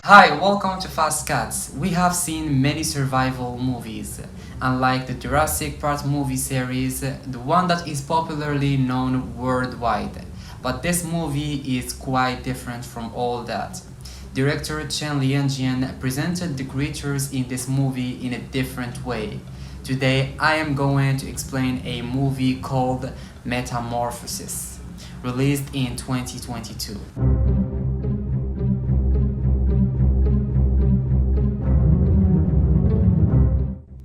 Hi, welcome to Fastcuts. We have seen many survival movies. Unlike the Jurassic Park movie series, the one that is popularly known worldwide. But this movie is quite different from all that. Director Chen Lianjian presented the creatures in this movie in a different way. Today I am going to explain a movie called Metamorphosis, released in 2022.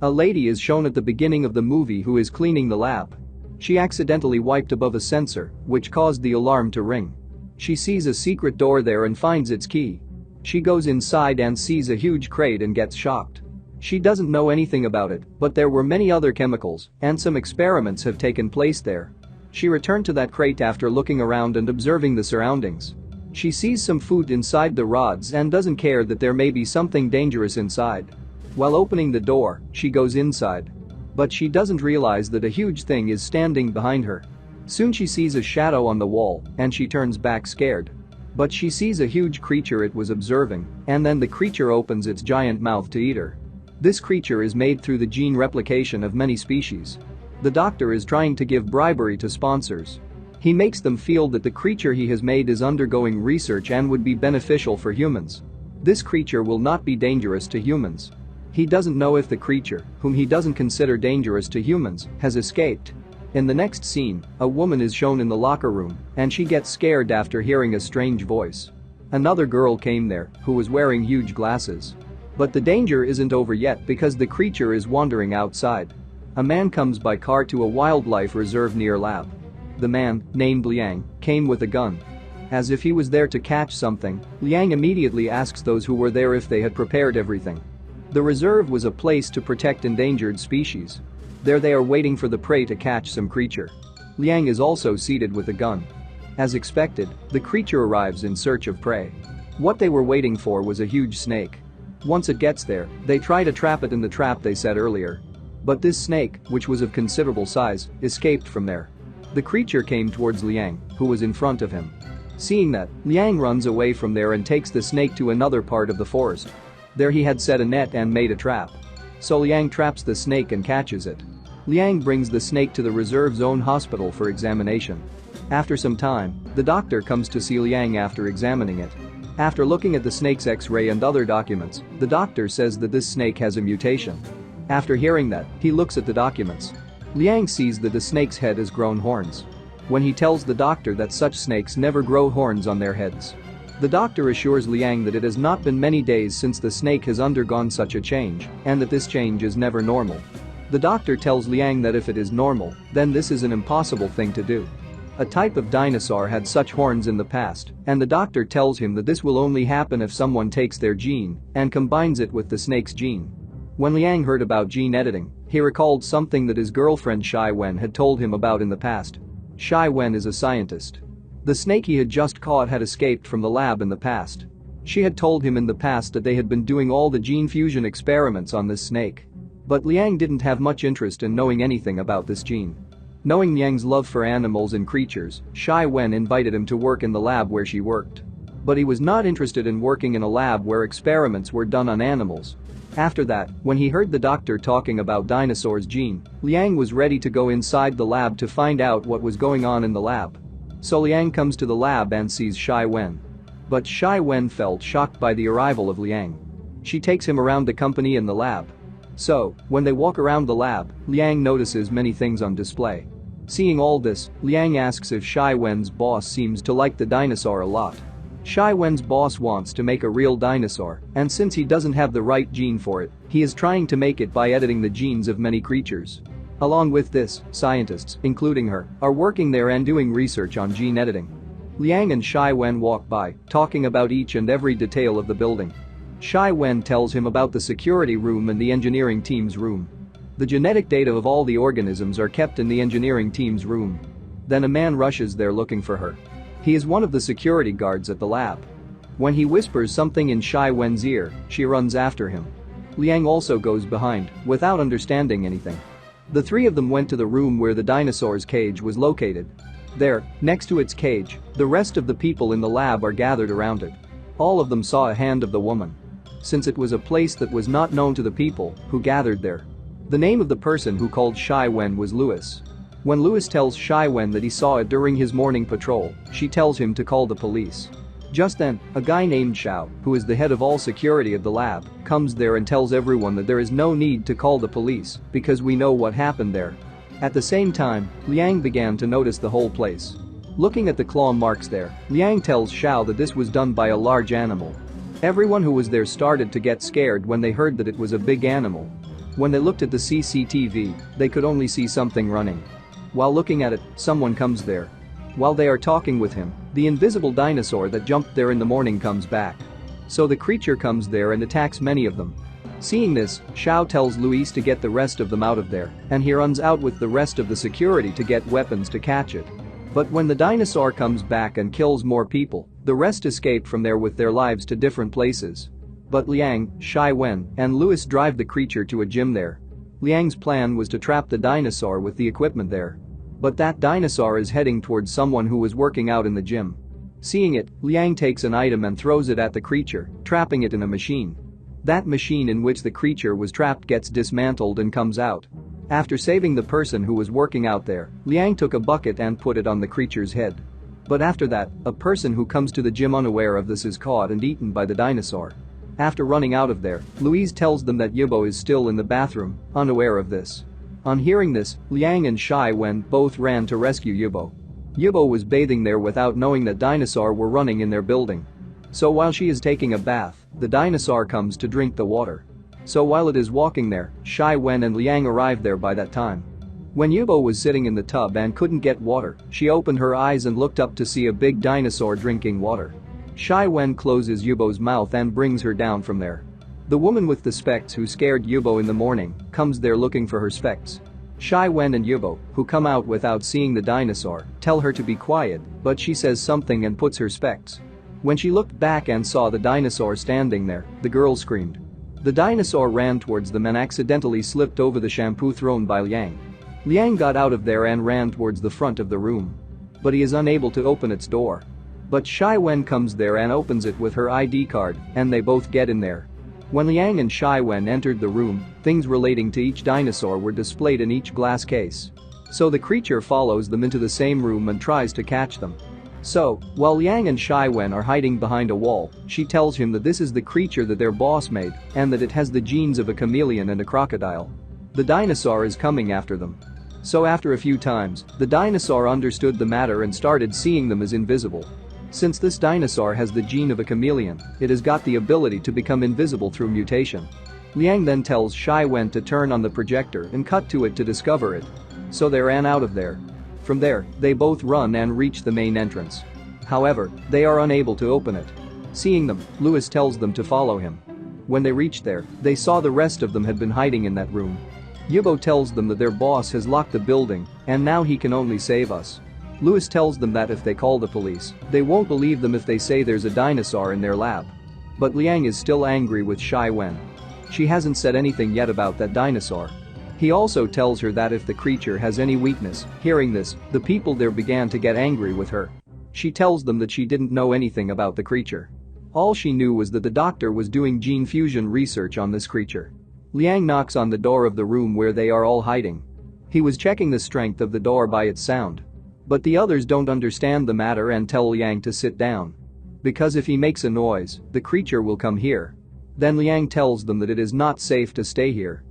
A lady is shown at the beginning of the movie who is cleaning the lab. She accidentally wiped above a sensor, which caused the alarm to ring. She sees a secret door there and finds its key. She goes inside and sees a huge crate and gets shocked. She doesn't know anything about it, but there were many other chemicals, and some experiments have taken place there. She returned to that crate after looking around and observing the surroundings. She sees some food inside the rods and doesn't care that there may be something dangerous inside. While opening the door, she goes inside. But she doesn't realize that a huge thing is standing behind her. Soon she sees a shadow on the wall, and she turns back scared. But she sees a huge creature it was observing, and then the creature opens its giant mouth to eat her. This creature is made through the gene replication of many species. The doctor is trying to give bribery to sponsors. He makes them feel that the creature he has made is undergoing research and would be beneficial for humans. This creature will not be dangerous to humans. He doesn't know if the creature, whom he doesn't consider dangerous to humans, has escaped. In the next scene, a woman is shown in the locker room, and she gets scared after hearing a strange voice. Another girl came there, who was wearing huge glasses. But the danger isn't over yet because the creature is wandering outside. A man comes by car to a wildlife reserve near lab. The man, named Liang, came with a gun. As if he was there to catch something, Liang immediately asks those who were there if they had prepared everything. The reserve was a place to protect endangered species. There they are waiting for the prey to catch some creature. Liang is also seated with a gun. As expected, the creature arrives in search of prey. What they were waiting for was a huge snake. Once it gets there, they try to trap it in the trap they set earlier. But this snake, which was of considerable size, escaped from there. The creature came towards Liang, who was in front of him. Seeing that, Liang runs away from there and takes the snake to another part of the forest. There he had set a net and made a trap. So Liang traps the snake and catches it. Liang brings the snake to the reserve's own hospital for examination. After some time, the doctor comes to see Liang after examining it. After looking at the snake's X-ray and other documents, the doctor says that this snake has a mutation. After hearing that, he looks at the documents. Liang sees that the snake's head has grown horns. When he tells the doctor that such snakes never grow horns on their heads. The doctor assures Liang that it has not been many days since the snake has undergone such a change, and that this change is never normal. The doctor tells Liang that if it is normal, then this is an impossible thing to do. A type of dinosaur had such horns in the past, and the doctor tells him that this will only happen if someone takes their gene and combines it with the snake's gene. When Liang heard about gene editing, he recalled something that his girlfriend Shai Wen had told him about in the past. Shai Wen is a scientist. The snake he had just caught had escaped from the lab in the past. She had told him in the past that they had been doing all the gene fusion experiments on this snake. But Liang didn't have much interest in knowing anything about this gene. Knowing Liang's love for animals and creatures, Shai Wen invited him to work in the lab where she worked. But he was not interested in working in a lab where experiments were done on animals. After that, when he heard the doctor talking about dinosaurs' gene, Liang was ready to go inside the lab to find out what was going on in the lab. So Liang comes to the lab and sees Shai Wen. But Shai Wen felt shocked by the arrival of Liang. She takes him around the company in the lab. So, when they walk around the lab, Liang notices many things on display. Seeing all this, Liang asks if Shai Wen's boss seems to like the dinosaur a lot. Shai Wen's boss wants to make a real dinosaur, and since he doesn't have the right gene for it, he is trying to make it by editing the genes of many creatures. Along with this, scientists, including her, are working there and doing research on gene editing. Liang and Shai Wen walk by, talking about each and every detail of the building. Shai Wen tells him about the security room and the engineering team's room. The genetic data of all the organisms are kept in the engineering team's room. Then a man rushes there looking for her. He is one of the security guards at the lab. When he whispers something in Shai Wen's ear, she runs after him. Liang also goes behind, without understanding anything. The three of them went to the room where the dinosaur's cage was located. There, next to its cage, the rest of the people in the lab are gathered around it. All of them saw a hand of the woman. Since it was a place that was not known to the people who gathered there. The name of the person who called Shai Wen was Louis. When Louis tells Shai Wen that he saw it during his morning patrol, she tells him to call the police. Just then, a guy named Xiao, who is the head of all security of the lab, comes there and tells everyone that there is no need to call the police because we know what happened there. At the same time, Liang began to notice the whole place. Looking at the claw marks there, Liang tells Xiao that this was done by a large animal. Everyone who was there started to get scared when they heard that it was a big animal. When they looked at the CCTV, they could only see something running. While looking at it, someone comes there. While they are talking with him, the invisible dinosaur that jumped there in the morning comes back. So the creature comes there and attacks many of them. Seeing this, Xiao tells Luis to get the rest of them out of there, and he runs out with the rest of the security to get weapons to catch it. But when the dinosaur comes back and kills more people, the rest escape from there with their lives to different places. But Liang, Shai Wen, and Luis drive the creature to a gym there. Liang's plan was to trap the dinosaur with the equipment there. But that dinosaur is heading towards someone who was working out in the gym. Seeing it, Liang takes an item and throws it at the creature, trapping it in a machine. That machine in which the creature was trapped gets dismantled and comes out. After saving the person who was working out there, Liang took a bucket and put it on the creature's head. But after that, a person who comes to the gym unaware of this is caught and eaten by the dinosaur. After running out of there, Louise tells them that Yibo is still in the bathroom, unaware of this. On hearing this, Liang and Shai Wen both ran to rescue Yibo. Yibo was bathing there without knowing that dinosaurs were running in their building. So while she is taking a bath, the dinosaur comes to drink the water. So while it is walking there, Shai Wen and Liang arrived there by that time. When Yibo was sitting in the tub and couldn't get water, she opened her eyes and looked up to see a big dinosaur drinking water. Shai Wen closes Yibo's mouth and brings her down from there. The woman with the specs who scared Yibo in the morning comes there looking for her specs. Shai Wen and Yibo, who come out without seeing the dinosaur, tell her to be quiet, but she says something and puts her specs. When she looked back and saw the dinosaur standing there, the girl screamed. The dinosaur ran towards them and accidentally slipped over the shampoo thrown by Liang. Liang got out of there and ran towards the front of the room. But he is unable to open its door. But Shai Wen comes there and opens it with her ID card, and they both get in there. When Liang and Shai Wen entered the room, things relating to each dinosaur were displayed in each glass case. So the creature follows them into the same room and tries to catch them. So, while Liang and Shai Wen are hiding behind a wall, she tells him that this is the creature that their boss made and that it has the genes of a chameleon and a crocodile. The dinosaur is coming after them. So after a few times, the dinosaur understood the matter and started seeing them as invisible. Since this dinosaur has the gene of a chameleon, it has got the ability to become invisible through mutation. Liang then tells Shai Wen to turn on the projector and cut to it to discover it. So they ran out of there. From there, they both run and reach the main entrance. However, they are unable to open it. Seeing them, Louis tells them to follow him. When they reached there, they saw the rest of them had been hiding in that room. Yibo tells them that their boss has locked the building and now he can only save us. Louis tells them that if they call the police, they won't believe them if they say there's a dinosaur in their lab. But Liang is still angry with Shai Wen. She hasn't said anything yet about that dinosaur. He also tells her that if the creature has any weakness. Hearing this, the people there began to get angry with her. She tells them that she didn't know anything about the creature. All she knew was that the doctor was doing gene fusion research on this creature. Liang knocks on the door of the room where they are all hiding. He was checking the strength of the door by its sound. But the others don't understand the matter and tell Liang to sit down. Because if he makes a noise, the creature will come here. Then Liang tells them that it is not safe to stay here.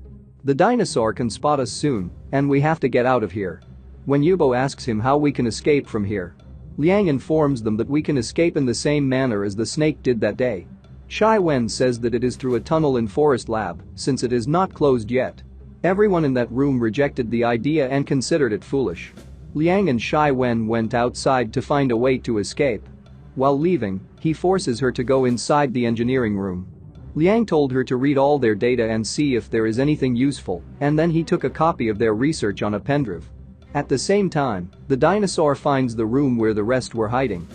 The dinosaur can spot us soon, and we have to get out of here. When Yibo asks him how we can escape from here, Liang informs them that we can escape in the same manner as the snake did that day. Shai Wen says that it is through a tunnel in Forest Lab, since it is not closed yet. Everyone in that room rejected the idea and considered it foolish. Liang and Shai Wen went outside to find a way to escape. While leaving, he forces her to go inside the engineering room. Liang told her to read all their data and see if there is anything useful, and then he took a copy of their research on a pendrive. At the same time, the dinosaur finds the room where the rest were hiding.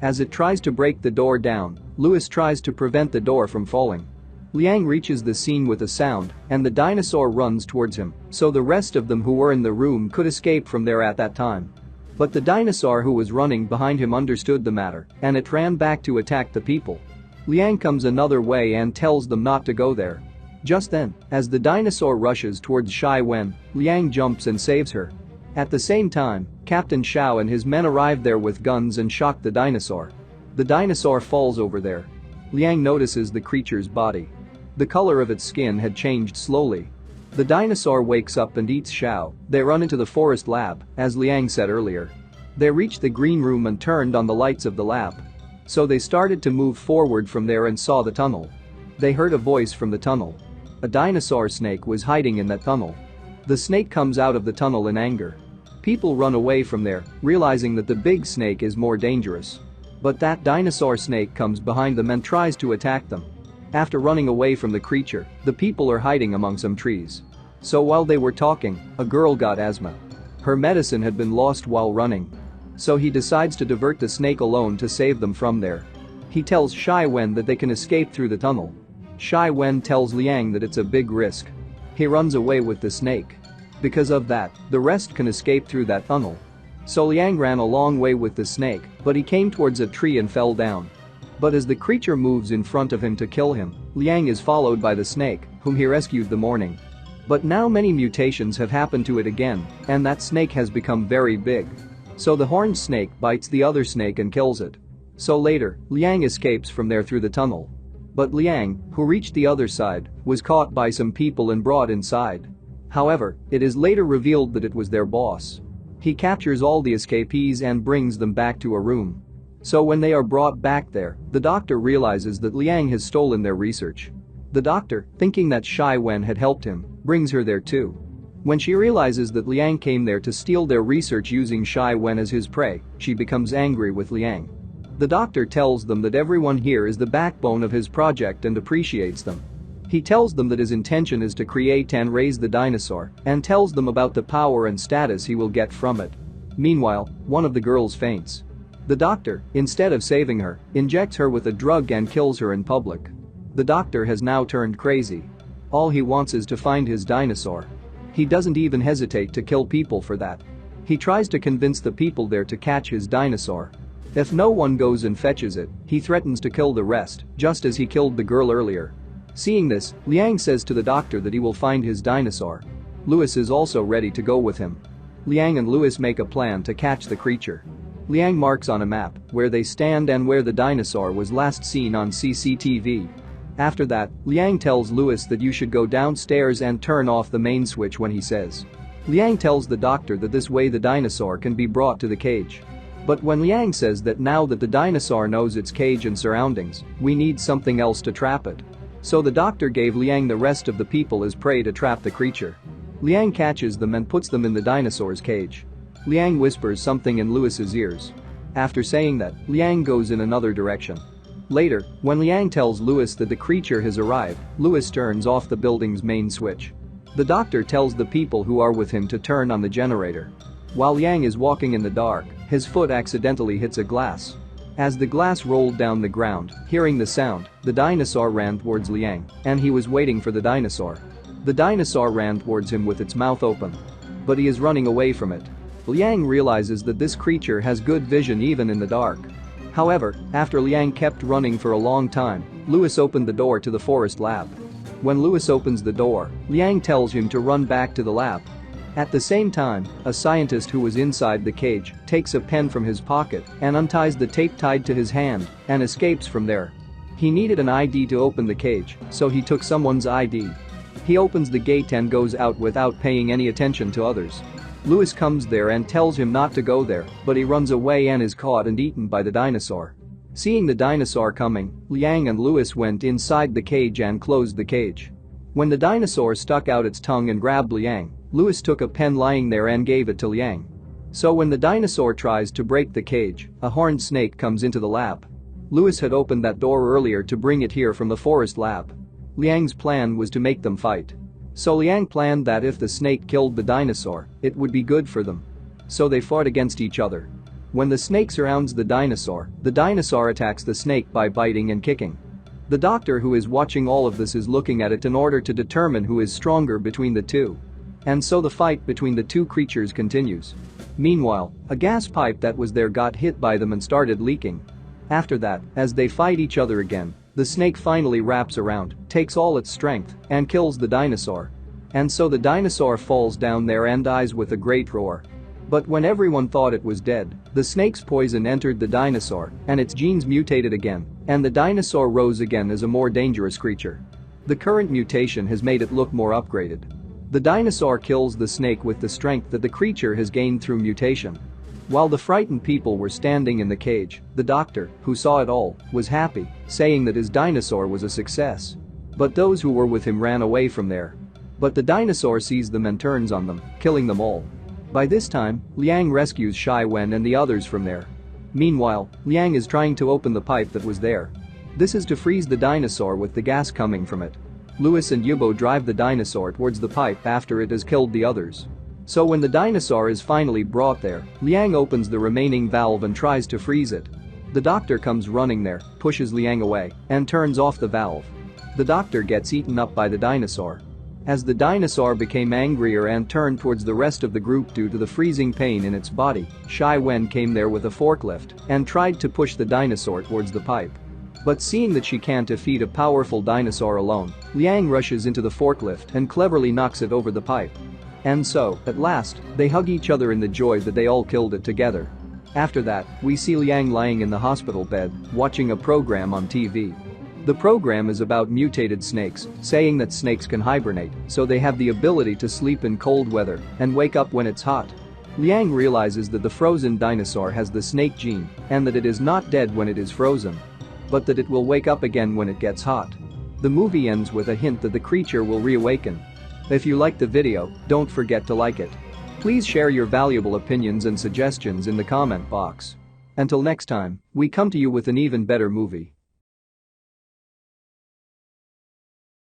As it tries to break the door down, Louis tries to prevent the door from falling. Liang reaches the scene with a sound, and the dinosaur runs towards him, so the rest of them who were in the room could escape from there at that time. But the dinosaur who was running behind him understood the matter, and it ran back to attack the people. Liang comes another way and tells them not to go there. Just then, as the dinosaur rushes towards Shai Wen, Liang jumps and saves her. At the same time, Captain Shao and his men arrive there with guns and shock the dinosaur. The dinosaur falls over there. Liang notices the creature's body. The color of its skin had changed slowly. The dinosaur wakes up and eats Shao. They run into the forest lab, as Liang said earlier. They reached the green room and turned on the lights of the lab. So they started to move forward from there and saw the tunnel. They heard a voice from the tunnel. A dinosaur snake was hiding in that tunnel. The snake comes out of the tunnel in anger. People run away from there, realizing that the big snake is more dangerous. But that dinosaur snake comes behind them and tries to attack them. After running away from the creature, the people are hiding among some trees. So while they were talking, a girl got asthma. Her medicine had been lost while running. So he decides to divert the snake alone to save them from there. He tells Shai Wen that they can escape through the tunnel. Shai Wen tells Liang that it's a big risk. He runs away with the snake. Because of that, the rest can escape through that tunnel. So Liang ran a long way with the snake, but he came towards a tree and fell down. But as the creature moves in front of him to kill him, Liang is followed by the snake, whom he rescued the morning. But now many mutations have happened to it again, and that snake has become very big. So the horned snake bites the other snake and kills it. So later, Liang escapes from there through the tunnel. But Liang, who reached the other side, was caught by some people and brought inside. However, it is later revealed that it was their boss. He captures all the escapees and brings them back to a room. So when they are brought back there, the doctor realizes that Liang has stolen their research. The doctor, thinking that Shai Wen had helped him, brings her there too. When she realizes that Liang came there to steal their research using Shai Wen as his prey, she becomes angry with Liang. The doctor tells them that everyone here is the backbone of his project and appreciates them. He tells them that his intention is to create and raise the dinosaur, and tells them about the power and status he will get from it. Meanwhile, one of the girls faints. The doctor, instead of saving her, injects her with a drug and kills her in public. The doctor has now turned crazy. All he wants is to find his dinosaur. He doesn't even hesitate to kill people for that. He tries to convince the people there to catch his dinosaur. If no one goes and fetches it, he threatens to kill the rest, just as he killed the girl earlier. Seeing this, Liang says to the doctor that he will find his dinosaur. Louis is also ready to go with him. Liang and Louis make a plan to catch the creature. Liang marks on a map where they stand and where the dinosaur was last seen on CCTV. After that, Liang tells Louis that you should go downstairs and turn off the main switch when he says. Liang tells the doctor that this way the dinosaur can be brought to the cage. But when Liang says that now that the dinosaur knows its cage and surroundings, we need something else to trap it. So the doctor gave Liang the rest of the people as prey to trap the creature. Liang catches them and puts them in the dinosaur's cage. Liang whispers something in Louis's ears. After saying that, Liang goes in another direction. Later, when Liang tells Louis that the creature has arrived, Louis turns off the building's main switch. The doctor tells the people who are with him to turn on the generator. While Liang is walking in the dark, his foot accidentally hits a glass. As the glass rolled down the ground, hearing the sound, the dinosaur ran towards Liang, and he was waiting for the dinosaur. The dinosaur ran towards him with its mouth open. But he is running away from it. Liang realizes that this creature has good vision even in the dark. However, after Liang kept running for a long time, Louis opened the door to the forest lab. When Louis opens the door, Liang tells him to run back to the lab. At the same time, a scientist who was inside the cage takes a pen from his pocket and unties the tape tied to his hand and escapes from there. He needed an ID to open the cage, so he took someone's ID. He opens the gate and goes out without paying any attention to others. Louis comes there and tells him not to go there, but he runs away and is caught and eaten by the dinosaur. Seeing the dinosaur coming, Liang and Louis went inside the cage and closed the cage. When the dinosaur stuck out its tongue and grabbed Liang, Louis took a pen lying there and gave it to Liang. So when the dinosaur tries to break the cage, a horned snake comes into the lab. Louis had opened that door earlier to bring it here from the forest lab. Liang's plan was to make them fight. So Liang planned that if the snake killed the dinosaur, it would be good for them. So they fought against each other. When the snake surrounds the dinosaur attacks the snake by biting and kicking. The doctor who is watching all of this is looking at it in order to determine who is stronger between the two. And so the fight between the two creatures continues. Meanwhile, a gas pipe that was there got hit by them and started leaking. After that, as they fight each other again, The snake finally wraps around, takes all its strength, and kills the dinosaur. And so the dinosaur falls down there and dies with a great roar. But when everyone thought it was dead, the snake's poison entered the dinosaur, and its genes mutated again, and the dinosaur rose again as a more dangerous creature. The current mutation has made it look more upgraded. The dinosaur kills the snake with the strength that the creature has gained through mutation. While the frightened people were standing in the cage, the doctor, who saw it all, was happy, saying that his dinosaur was a success. But those who were with him ran away from there. But the dinosaur sees them and turns on them, killing them all. By this time, Liang rescues Shai Wen and the others from there. Meanwhile, Liang is trying to open the pipe that was there. This is to freeze the dinosaur with the gas coming from it. Louis and Yubo drive the dinosaur towards the pipe after it has killed the others. So when the dinosaur is finally brought there, Liang opens the remaining valve and tries to freeze it. The doctor comes running there, pushes Liang away, and turns off the valve. The doctor gets eaten up by the dinosaur. As the dinosaur became angrier and turned towards the rest of the group due to the freezing pain in its body, Shai Wen came there with a forklift and tried to push the dinosaur towards the pipe. But seeing that she can't defeat a powerful dinosaur alone, Liang rushes into the forklift and cleverly knocks it over the pipe. And so, at last, they hug each other in the joy that they all killed it together. After that, we see Liang lying in the hospital bed, watching a program on TV. The program is about mutated snakes, saying that snakes can hibernate, so they have the ability to sleep in cold weather and wake up when it's hot. Liang realizes that the frozen dinosaur has the snake gene, and that it is not dead when it is frozen, but that it will wake up again when it gets hot. The movie ends with a hint that the creature will reawaken. If you liked the video, don't forget to like it. Please share your valuable opinions and suggestions in the comment box. Until next time, we come to you with an even better movie.